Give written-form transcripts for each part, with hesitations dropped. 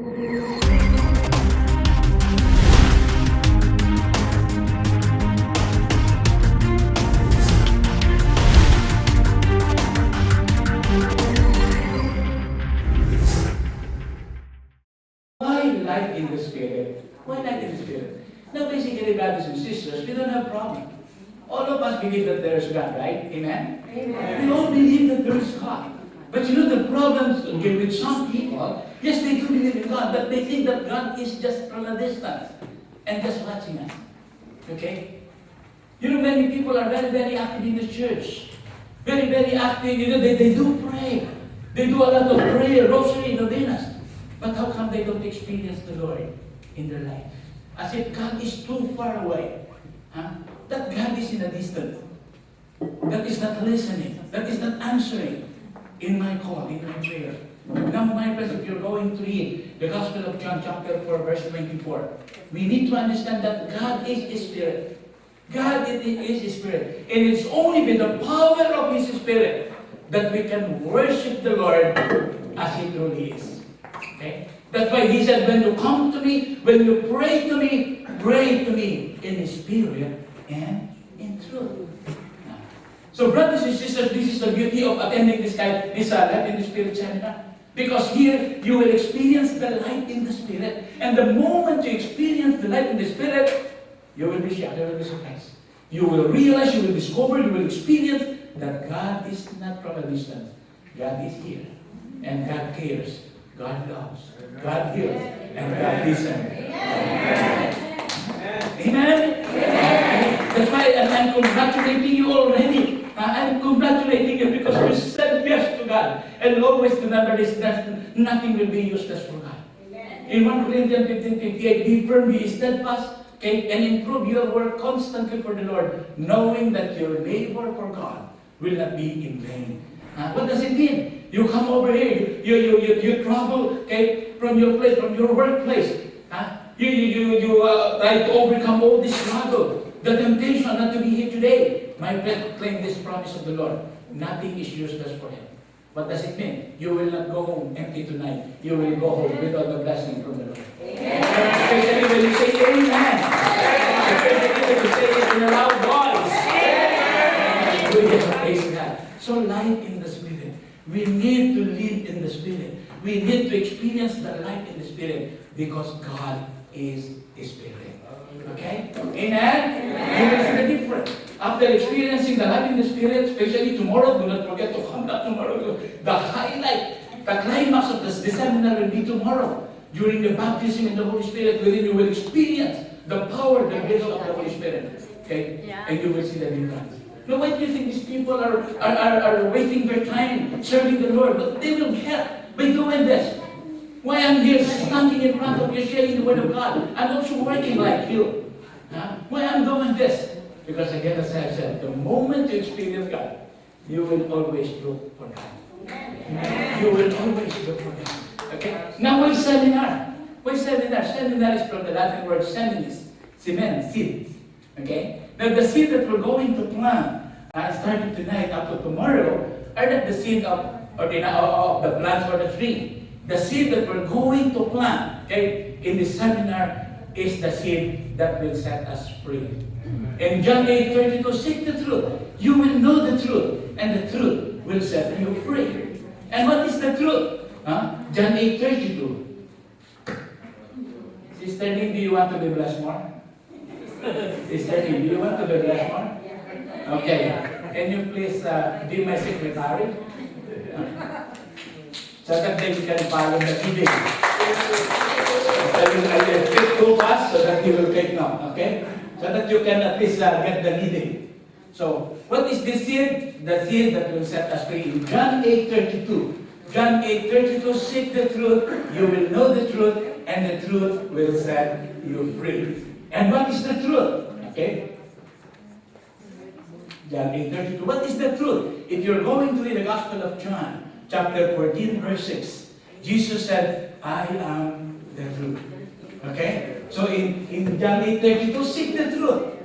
Why light in the Spirit? Why light in the Spirit? Now, basically, brothers and sisters, we don't have problem. All of us believe that there is God, right? Amen? Amen. We all believe that there is God. But you know the problems with some people, yes, they do believe in God, but they think that God is just from a distance and just watching us. Okay? You know, many people are very, very active in the church. Very, very active. You know, they do pray. They do a lot of prayer, rosary, novenas. But how come they don't experience the Lord in their life? As if God is too far away. Huh? That God is in a distance. That is not listening. That is not answering in my call, in my prayer. Now, my friends, if you're going to read the Gospel of John chapter 4, verse 24, we need to understand that God is a Spirit. God is a Spirit. And it's only with the power of His Spirit that we can worship the Lord as He truly is. Okay? That's why He said, when you come to me, when you pray to me in Spirit and in truth. So, brothers and sisters, this is the beauty of attending this Light in the Spirit seminar. Because here, you will experience the light in the Spirit. And the moment you experience the light in the Spirit, you will be shocked, you will be surprised. You will realize, you will discover, you will experience that God is not from a distance. God is here. And God cares. God loves. God heals. And God listens. Amen? Amen? That's why I'm congratulating you already. I'm congratulating you because you said yes to God. And always remember this, that nothing will be useless for God. Amen. In 1 Corinthians 15:58, be firm, be steadfast, okay, and improve your work constantly for the Lord, knowing that your labor for God will not be in vain. What does it mean? You come over here, you travel, okay, from your place, from your workplace. You try to overcome all this struggle, the temptation not to be here today. My friend, claim this promise of the Lord. Nothing is useless for Him. What does it mean? You will not go home empty tonight. You will go home with all the blessing from the Lord. Amen. Especially when you say amen. Especially when you say it in a loud voice. Praise God. So light in the Spirit. We need to live in the Spirit. We need to experience the light in the Spirit because God is the Spirit. Okay? Amen? You will see the difference. After experiencing the light in the Spirit, especially tomorrow, do not forget to come back tomorrow. The highlight, the climax of this seminar will be tomorrow. During the baptism in the Holy Spirit, wherein you will experience the power, the grace of the Holy Spirit. Okay? Yeah. And you will see the difference. Now, why do you think these people are wasting their time serving the Lord? But they will get by doing this. Why I'm here standing in front of you sharing the Word of God? I'm also working like you. Why I'm doing this? Because again, as I said, the moment you experience God, you will always look for God. You will always look for God. Okay? Now, why seminar? Why seminar? Seminar is from the Latin word seminis, cement, seed. Okay? Now, the seed that we're going to plant, starting tonight up to tomorrow, are not the seed of the plants or the tree. The seed that we're going to plant, okay, in this seminar is the seed that will set us free. In John 8:32, seek the truth. You will know the truth, and the truth will set you free. And what is the truth? John 8:32. Sister Lee, do you want to be blessed more? Sister Lee, do you want to be blessed more? Okay. Can you please be my secretary? So that they can follow the meeting. I will take too fast so that you will take note, okay? So that you can at least get the leading. So, what is the seed? The seed that will set us free. In John 8:32. John 8:32, seek the truth, you will know the truth, and the truth will set you free. And what is the truth? Okay? John 8:32. What is the truth? If you're going to read the Gospel of John, chapter 14, verse 6, Jesus said, I am the truth. Okay? So in John 8:32, seek the truth.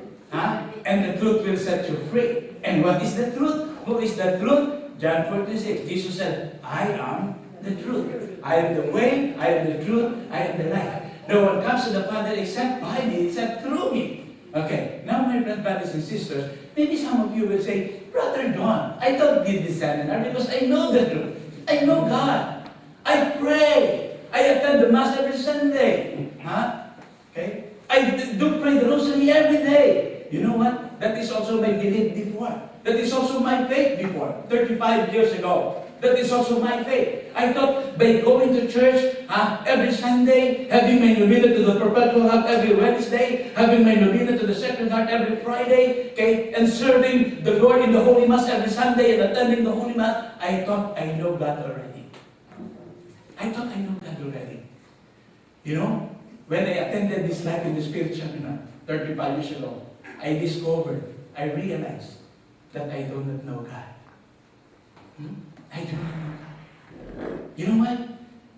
And the truth will set you free. And what is the truth? Who is the truth? John 46, Jesus said, I am the truth. I am the way, I am the truth, I am the life. No one comes to the Father except by me, except through me. Okay, now my brothers and sisters, maybe some of you will say, Brother Don, I don't need this seminar because I know the truth. I know God. I pray. I attend the Mass every Sunday. Huh? Okay? I do pray the Rosary every day. You know what? That is also my belief before. That is also my faith before, 35 years ago. That is also my faith. I thought by going to church every Sunday, having my novena to the Perpetual Heart every Wednesday, having my novena to the Sacred Heart every Friday, okay, and serving the Lord in the Holy Mass every Sunday and attending the Holy Mass, I thought I know God already. I thought I know God already. You know, when I attended this Life in the Spirit seminar 35 years ago, I discovered, I realized that I do not know God. I do not know God. You know what?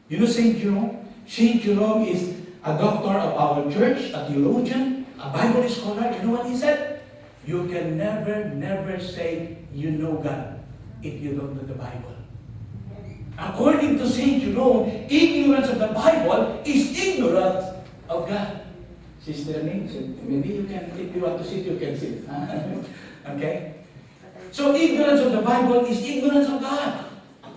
You know St. Jerome? St. Jerome is a doctor of our church, a theologian, a Bible scholar. You know what he said? You can never say you know God if you don't know the Bible. According to St. Jerome, ignorance of the Bible is ignorance of God. Sister Ning, maybe you can, if you want to sit, you can sit. Okay? So ignorance of the Bible is ignorance of God.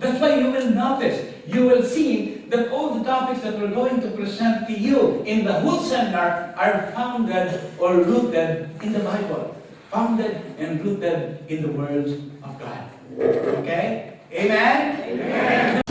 That's why you will notice, you will see that all the topics that we're going to present to you in the whole seminar are founded or rooted in the Bible. Founded and rooted in the words of God. Okay? Amen? Amen.